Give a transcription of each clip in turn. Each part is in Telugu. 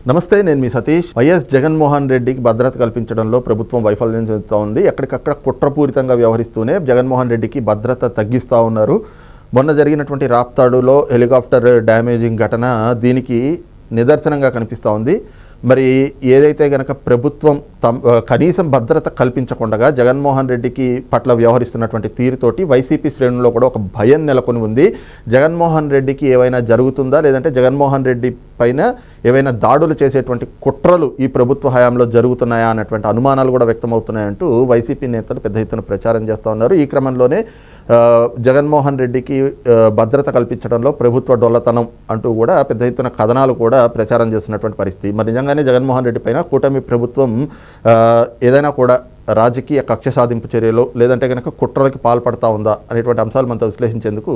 నమస్తే, నేను మీ సతీష్. వైఎస్ జగన్మోహన్ రెడ్డికి భద్రత కల్పించడంలో ప్రభుత్వం వైఫల్యం చెందుతూ ఉంది. ఎక్కడికక్కడ కుట్రపూరితంగా వ్యవహరిస్తూనే జగన్మోహన్ రెడ్డికి భద్రత తగ్గిస్తూ ఉన్నారు. మొన్న జరిగినటువంటి రాప్తాడులో హెలికాప్టర్ డ్యామేజింగ్ ఘటన దీనికి నిదర్శనంగా కనిపిస్తూ ఉంది. మరి ఏదైతే గనక ప్రభుత్వం కనీసం భద్రత కల్పించకుండా జగన్మోహన్ రెడ్డికి పట్ల వ్యవహరిస్తున్నటువంటి తీరుతోటి వైసీపీ శ్రేణుల్లో కూడా ఒక భయం నెలకొని ఉంది. జగన్మోహన్ రెడ్డికి ఏవైనా జరుగుతుందా, లేదంటే జగన్మోహన్ రెడ్డి పైన ఏవైనా దాడులు చేసేటువంటి కుట్రలు ఈ ప్రభుత్వ హయాంలో జరుగుతున్నాయా అన్నటువంటి అనుమానాలు కూడా వ్యక్తమవుతున్నాయంటూ వైసీపీ నేతలు పెద్ద ఎత్తున ప్రచారం చేస్తూ ఉన్నారు. ఈ క్రమంలోనే జగన్మోహన్ రెడ్డికి భద్రత కల్పించడంలో ప్రభుత్వ డొల్లతనం అంటూ కూడా పెద్ద ఎత్తున కథనాలు కూడా ప్రచారం చేస్తున్నటువంటి పరిస్థితి. మరి నిజంగానే జగన్మోహన్ రెడ్డి పైన కూటమి ప్రభుత్వం ఏదైనా కూడా రాజకీయ కక్ష సాధింపు చర్యలు లేదంటే కనుక కుట్రలకి పాల్పడతా ఉందా అనేటువంటి అంశాలు మనతో విశ్లేషించేందుకు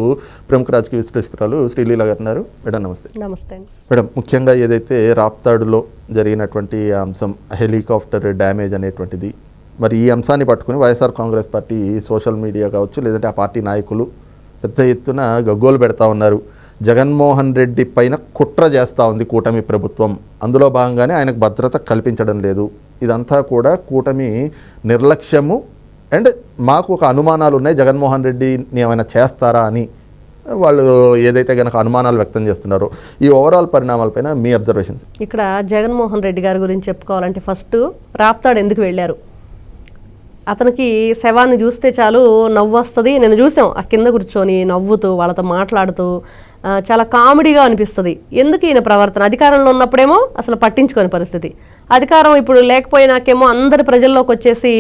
ప్రముఖ రాజకీయ విశ్లేషకురాలు శ్రీలీల గారు ఉన్నారు. మేడం నమస్తే. నమస్తే మేడం, ముఖ్యంగా ఏదైతే రాప్తాడులో జరిగినటువంటి అంశం హెలికాప్టర్ డ్యామేజ్ అనేటువంటిది, మరి ఈ అంశాన్ని పట్టుకుని YSR Congress party social media కావచ్చు లేదంటే ఆ పార్టీ నాయకులు పెద్ద ఎత్తున గగ్గోలు పెడతా ఉన్నారు. జగన్మోహన్ రెడ్డి పైన కుట్ర చేస్తూ ఉంది కూటమి ప్రభుత్వం, అందులో భాగంగానే ఆయనకు భద్రత కల్పించడం లేదు. ఇదంతా కూడా కూటమి నిర్లక్ష్యము అండ్ మాకు ఒక అనుమానాలు ఉన్నాయి జగన్మోహన్ రెడ్డిని ఏమైనా చేస్తారా అని వాళ్ళు ఏదైతే కనుక అనుమానాలు వ్యక్తం చేస్తున్నారో ఈ ఓవరాల్ పరిణామాలపైన మీ అబ్జర్వేషన్స్. ఇక్కడ జగన్మోహన్ రెడ్డి గారి గురించి చెప్పుకోవాలంటే ఫస్ట్ రాప్తాడు ఎందుకు వెళ్ళారు? అతనికి శవాన్ని చూస్తే చాలు నవ్వు వస్తుంది. నేను చూసాం ఆ కింద కూర్చొని నవ్వుతూ వాళ్ళతో మాట్లాడుతూ చాలా కామెడీగా అనిపిస్తుంది. ఎందుకు ఈయన ప్రవర్తన? అధికారంలో ఉన్నప్పుడేమో అసలు పట్టించుకోని పరిస్థితి, అధికారం ఇప్పుడు లేకపోయినాకేమో అందరి ప్రజల్లోకి వచ్చేసి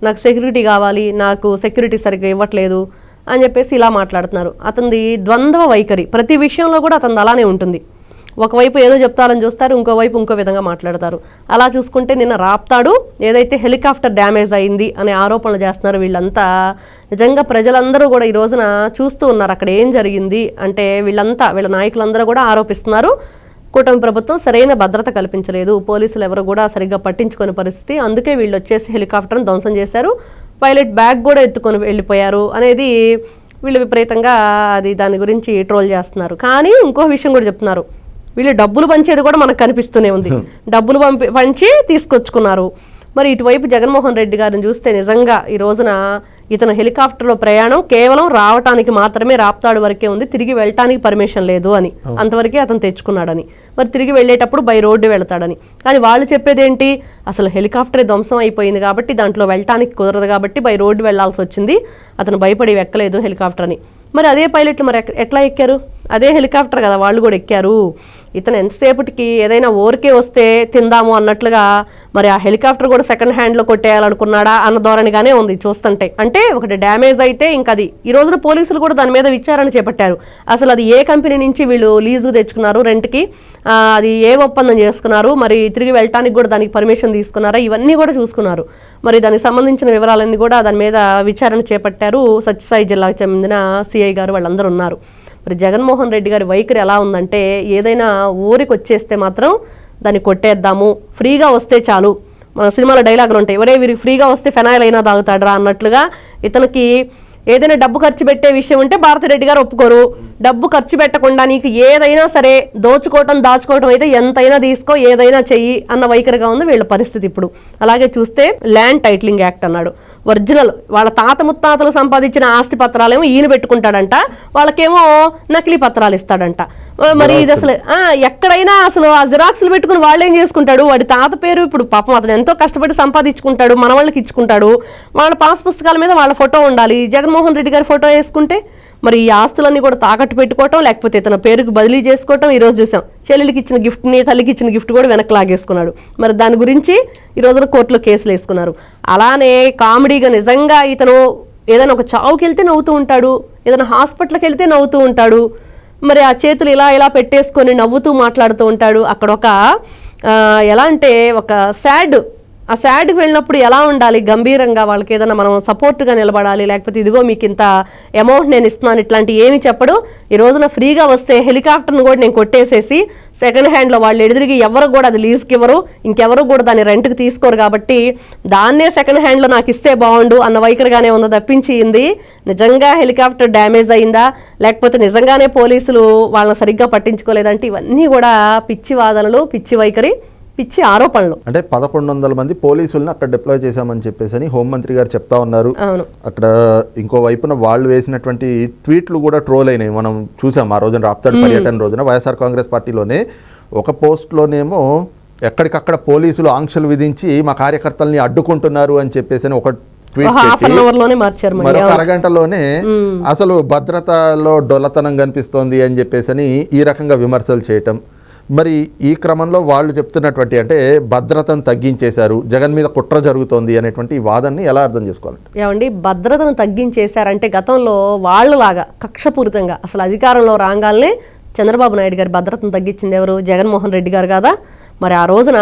నాకు సెక్యూరిటీ కావాలి, నాకు సెక్యూరిటీ సరిగ్గా ఇవ్వట్లేదు అని చెప్పేసి ఇలా మాట్లాడుతున్నారు. అతనిది ద్వంద్వ వైఖరి, ప్రతి విషయంలో కూడా అతనిది అలానే ఉంటుంది. ఒకవైపు ఏదో చెప్తారని చూస్తారు, ఇంకోవైపు ఇంకో విధంగా మాట్లాడతారు. అలా చూసుకుంటే నిన్న రాప్తాడు ఏదైతే హెలికాప్టర్ డ్యామేజ్ అయింది అనే ఆరోపణలు చేస్తున్నారు వీళ్ళంతా. నిజంగా ప్రజలందరూ కూడా ఈ రోజున చూస్తూ ఉన్నారు అక్కడ ఏం జరిగింది అంటే. వీళ్ళ నాయకులందరూ కూడా ఆరోపిస్తున్నారు కూటమి ప్రభుత్వం సరైన భద్రత కల్పించలేదు, పోలీసులు ఎవరు కూడా సరిగ్గా పట్టించుకునే పరిస్థితి, అందుకే వీళ్ళు వచ్చేసి హెలికాప్టర్ను ధ్వంసం చేశారు, పైలట్ బ్యాగ్ కూడా ఎత్తుకొని వెళ్ళిపోయారు అనేది వీళ్ళు విపరీతంగా దాని గురించి ట్రోల్ చేస్తున్నారు. కానీ ఇంకో విషయం కూడా చెప్తున్నారు, వీళ్ళు డబ్బులు పంచేది కూడా మనకు కనిపిస్తూనే ఉంది. డబ్బులు పంచి తీసుకొచ్చుకున్నారు. మరి ఇటువైపు జగన్మోహన్ రెడ్డి గారిని చూస్తే నిజంగా ఈ రోజున ఇతను హెలికాప్టర్లో ప్రయాణం కేవలం రావటానికి మాత్రమే రాప్తాడు వరకే ఉంది, తిరిగి వెళ్ళటానికి పర్మిషన్ లేదు అని, అంతవరకే అతను తెచ్చుకున్నాడని. మరి తిరిగి వెళ్ళేటప్పుడు బై రోడ్డు వెళతాడని. కానీ వాళ్ళు చెప్పేది ఏంటి? అసలు హెలికాప్టరే ధ్వంసం అయిపోయింది కాబట్టి దాంట్లో వెళ్ళటానికి కుదరదు కాబట్టి బై రోడ్డు వెళ్లాల్సి వచ్చింది, అతను భయపడి ఎక్కలేదు హెలికాప్టర్ అని. మరి అదే పైలట్లు మరి ఎట్లా ఎక్కారు? అదే హెలికాప్టర్ కదా వాళ్ళు కూడా ఎక్కారు. ఇతను ఎంతసేపటికి ఏదైనా ఊరికే వస్తే తిందాము అన్నట్లుగా మరి ఆ హెలికాప్టర్ కూడా సెకండ్ హ్యాండ్లో కొట్టేయాలనుకున్నాడా అన్న ధోరణిగానే ఉంది చూస్తుంటే. అంటే ఒకటి డ్యామేజ్ అయితే ఇంకది ఈ రోజున పోలీసులు కూడా దాని మీద విచారణ చేపట్టారు. అసలు అది ఏ కంపెనీ నుంచి వీళ్ళు లీజు తెచ్చుకున్నారు, రెంట్కి అది ఏ ఒప్పందం చేసుకున్నారు, మరి తిరిగి వెళ్ళటానికి కూడా దానికి పర్మిషన్ తీసుకున్నారా, ఇవన్నీ కూడా చూసుకున్నారు. మరి దానికి సంబంధించిన వివరాలన్నీ కూడా దాని మీద విచారణ చేపట్టారు. సత్యసాయి జిల్లాకు చెందిన సిఐ గారు వాళ్ళందరూ ఉన్నారు. మరి జగన్మోహన్ రెడ్డి గారి వైఖరి ఎలా ఉందంటే, ఏదైనా ఊరికి వచ్చేస్తే మాత్రం దాన్ని కొట్టేద్దాము, ఫ్రీగా వస్తే చాలు. మన సినిమాలో డైలాగులు ఉంటాయి, ఎవరే వీరికి ఫ్రీగా వస్తే ఫెనాయిల్ అయినా తాగుతాడరా అన్నట్లుగా. ఇతనికి ఏదైనా డబ్బు ఖర్చు పెట్టే విషయం ఉంటే భారతిరెడ్డి గారు ఒప్పుకోరు. డబ్బు ఖర్చు పెట్టకుండా నీకు ఏదైనా సరే దాచుకోవటం అయితే ఎంతైనా తీసుకో, ఏదైనా చెయ్యి అన్న వైఖరిగా ఉంది వీళ్ళ పరిస్థితి ఇప్పుడు. అలాగే చూస్తే ల్యాండ్ టైటిలింగ్ యాక్ట్ అన్నాడు, ఒరిజినల్ వాళ్ళ తాత ముత్తాతలు సంపాదించిన ఆస్తి పత్రాలేమో ఈయన పెట్టుకుంటాడంట, వాళ్ళకేమో నకిలీ పత్రాలు ఇస్తాడంట. మరి ఇది అసలు ఎక్కడైనా అసలు ఆ జిరాక్స్లు పెట్టుకుని వాళ్ళు ఏం చేసుకుంటాడు? వాడి తాత పేరు ఇప్పుడు పాపం అతను ఎంతో కష్టపడి సంపాదించుకుంటాడు, మన వాళ్ళకి ఇచ్చుకుంటాడు, వాళ్ళ పాస్ పుస్తకాల మీద వాళ్ళ ఫోటో ఉండాలి. జగన్మోహన్ రెడ్డి గారి ఫోటో వేసుకుంటే మరి ఈ ఆస్తులన్నీ కూడా తాకట్టు పెట్టుకోవటం, లేకపోతే తన పేరుకి బదిలీ చేసుకోవటం. ఈరోజు చూసాం చెల్లెలికి ఇచ్చిన గిఫ్ట్ని, తల్లికి ఇచ్చిన గిఫ్ట్ కూడా వెనక్కి లాగేసుకున్నాడు. మరి దాని గురించి ఈ రోజున కోర్టులో కేసులు వేసుకున్నారు. అలానే కామెడీగా నిజంగా ఇతను ఏదైనా ఒక చావుకి వెళ్తే నవ్వుతూ ఉంటాడు, ఏదైనా హాస్పిటల్కి వెళ్తే నవ్వుతూ ఉంటాడు, మరి ఆ చేతులు ఇలా పెట్టేసుకొని నవ్వుతూ మాట్లాడుతూ ఉంటాడు. అక్కడ ఒక ఎలా అంటే ఒక సాడ్ ఆ శాడ్కి వెళ్ళినప్పుడు ఎలా ఉండాలి, గంభీరంగా వాళ్ళకి ఏదైనా మనం సపోర్ట్గా నిలబడాలి, లేకపోతే ఇదిగో మీకు ఇంత అమౌంట్ నేను ఇస్తున్నాను ఇట్లాంటి ఏమి చెప్పడు. ఈ రోజున ఫ్రీగా వస్తే హెలికాప్టర్ను కూడా నేను కొట్టేసేసి సెకండ్ హ్యాండ్లో వాళ్ళు ఎదురుగి ఎవరు కూడా అది లీజ్కి ఇవ్వరు, ఇంకెవరు కూడా దాన్ని రెంట్కి తీసుకోరు, కాబట్టి దాన్నే సెకండ్ హ్యాండ్లో నాకు ఇస్తే బాగుండు అన్న వైఖరిగానే ఉందో తప్పించింది. నిజంగా హెలికాప్టర్ డ్యామేజ్ అయిందా, లేకపోతే నిజంగానే పోలీసులు వాళ్ళని సరిగ్గా పట్టించుకోలేదంటే ఇవన్నీ కూడా పిచ్చి వాదనలు, పిచ్చి వైఖరి, పిచ్చి ఆరోపణలు. అంటే 1100 మంది పోలీసులను అక్కడ డిప్లాయ్ చేశామని చెప్పేసి హోంమంత్రి గారు చెప్తా ఉన్నారు. అక్కడ ఇంకో వైపున వాళ్ళు వేసినటువంటి ట్వీట్లు కూడా ట్రోల్ అయినాయి. మనం చూసాం ఆ రోజున రాప్తాడు పర్యటన రోజున వైఎస్ఆర్ కాంగ్రెస్ పార్టీలోనే ఒక పోస్ట్లోనేమో ఎక్కడికక్కడ పోలీసులు ఆంక్షలు విధించి మా కార్యకర్తల్ని అడ్డుకుంటున్నారు అని చెప్పేసి ఒక ట్వీట్ పెట్టి మరొక అరగంటలోనే అసలు భద్రతలో డొల్లతనం కనిపిస్తోంది అని చెప్పేసి ఈ రకంగా విమర్శలు చేయటం. మరి ఈ క్రమంలో వాళ్ళు చెప్తున్నటువంటి అంటే భద్రతను తగ్గించేశారు, జగన్ మీద కుట్ర జరుగుతోంది అనేటువంటి ఈ వాదనని ఎలా అర్థం చేసుకోవాలంటే? ఏమండి, భద్రతను తగ్గించేశారంటే గతంలో వాళ్ళలాగా కక్షపూరితంగా అసలు అధికారంలో రాగానే చంద్రబాబు నాయుడు గారి భద్రతను తగ్గించింది ఎవరు? జగన్మోహన్ రెడ్డి గారు కాదా? మరి ఆ రోజున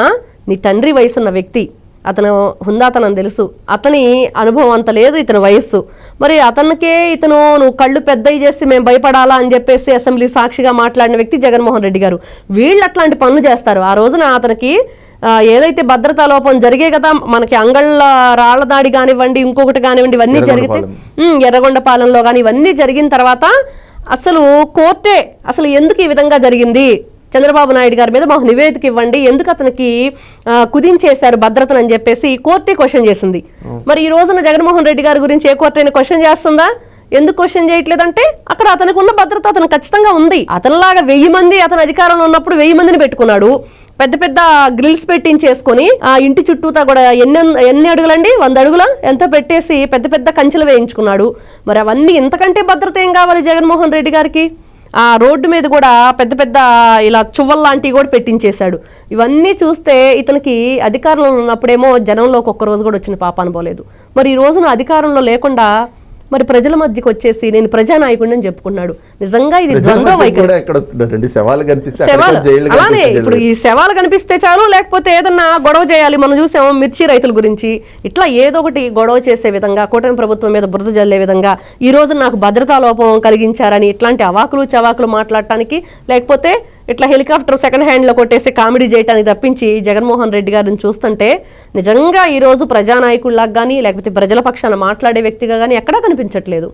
నీ తండ్రి వయసున్న వ్యక్తి, అతను హుందాతనం తెలుసు, అతని అనుభవం అంత లేదు, ఇతని వయస్సు, మరి అతనికే నువ్వు కళ్ళు పెద్దవి చేసి మేము భయపడాలా అని చెప్పేసి అసెంబ్లీ సాక్షిగా మాట్లాడిన వ్యక్తి జగన్మోహన్ రెడ్డి గారు. వీళ్ళు అట్లాంటి పనులు చేస్తారు. ఆ రోజున అతనికి ఏదైతే భద్రతా లోపం జరిగే కదా, మనకి అంగళ్ళ రాళ్ల దాడి కానివ్వండి, ఇంకొకటి కానివ్వండి, ఇవన్నీ జరిగితే ఎర్రగొండపాలెంలో కానీ ఇవన్నీ జరిగిన తర్వాత అసలు కోర్టే అసలు ఎందుకు ఈ విధంగా జరిగింది, చంద్రబాబు నాయుడు గారి మీద మాకు నివేదిక ఇవ్వండి, ఎందుకు అతనికి కుదించేశారు భద్రతను అని చెప్పేసి కోర్టే క్వశ్చన్ చేసింది. మరి ఈ రోజున జగన్మోహన్ రెడ్డి గారి గురించి ఏ కోర్టు అయినా క్వశ్చన్ చేస్తుందా? ఎందుకు క్వశ్చన్ చేయట్లేదంటే అక్కడ అతనికి ఉన్న భద్రత అతను ఖచ్చితంగా ఉంది. అతనిలాగా 1000 మంది అతను అధికారంలో ఉన్నప్పుడు 1000 మందిని పెట్టుకున్నాడు, పెద్ద పెద్ద గ్రిల్స్ పెట్టించేసుకొని ఆ ఇంటి చుట్టూతా కూడా ఎన్ని అడుగులండి, 100 అడుగుల ఎంత పెట్టేసి పెద్ద పెద్ద కంచెలు వేయించుకున్నాడు. మరి అవన్నీ ఇంతకంటే భద్రత ఏం కావాలి జగన్మోహన్ రెడ్డి గారికి? ఆ రోడ్డు మీద కూడా పెద్ద పెద్ద ఇలా చువ్వల్ లాంటివి కూడా పెట్టించేశాడు. ఇవన్నీ చూస్తే ఇతనికి అధికారంలో ఉన్నప్పుడేమో జనంలోకి ఒక్క రోజు కూడా వచ్చిన పాపాన పోలేదు. మరి ఈ రోజున అధికారంలో లేకుండా మరి ప్రజల మధ్యకి వచ్చేసి నేను ప్రజానాయకుడిని అని చెప్పుకున్నాడు. నిజంగా ఇది ద్వంద్వ వైఖరి. అలానే ఇప్పుడు ఈ శవాలు కనిపిస్తే చాలు, లేకపోతే ఏదన్నా గొడవ చేయాలి. మనం చూసాము మిర్చి రైతుల గురించి, ఇట్లా ఏదో ఒకటి గొడవ చేసే విధంగా, కూటమి ప్రభుత్వం మీద బురద జల్లే విధంగా, ఈ రోజు నాకు భద్రతా లోపం కలిగించారని ఇట్లాంటి అవాకులు చవాకులు మాట్లాడటానికి, లేకపోతే ఇట్లా హెలికాప్టర్ సెకండ్ హ్యాండ్లో కొట్టేసి కామెడీ చేయడానికి తప్పించి జగన్మోహన్ రెడ్డి గారిని చూస్తుంటే నిజంగా ఈరోజు ప్రజానాయకుల్లాగా కానీ, లేకపోతే ప్రజల పక్షాన మాట్లాడే వ్యక్తిగా కానీ ఎక్కడా కనిపించట్లేదు.